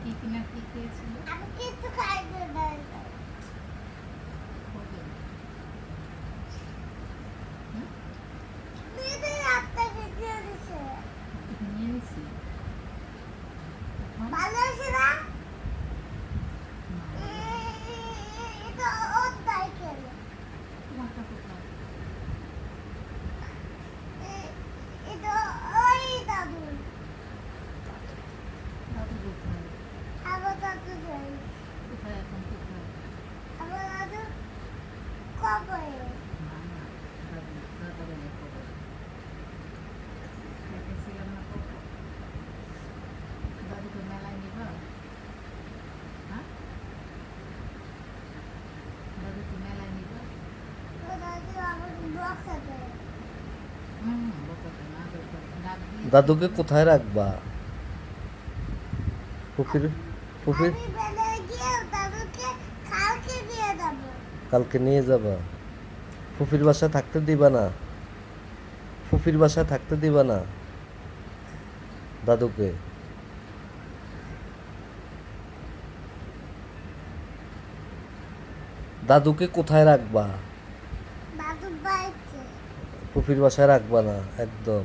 কি কিনা কি খেয়েছিল? আমি কিছু খাইতে দেয় না। কবে? হুম? দিদি রাতটা খেতে দিছে। তোকে নিয়ে নিছি এখন? ভালো আছে না? না, ভালো না। এটা ওর দায় কেন? তোমারটা কোথায়? এটা ওই দাদু। দাদু কোথায়? আমার দাদু যাই। কোথায় এখন কোথায়? আমার দাদু কবে? না না, দাদু দাদা গেলে কবে? দেখেছিলাম না কবে? দাদুকে মেলায় নিবা? হ্যাঁ, দাদুকে মেলায় নিবা? তো দাদু আমার বক্সা দেয়। বকাতে না দরকার, ডাক দিয়ে দাদুকে কোথায় রাখবা? ফুফির ফুফির আমি বেলায় গিয়ে দাদুকে কালকে দিয়ে দেবো। কালকে নিয়ে যাবা? ফুফির বাসায় থাকতে দিবা না? ফুফির বাসায় থাকতে দিবা না দাদুকে? দাদুকে কোথায় রাখবা? দাদু বাইছে। ফুফির বাসায় রাখবা না একদম।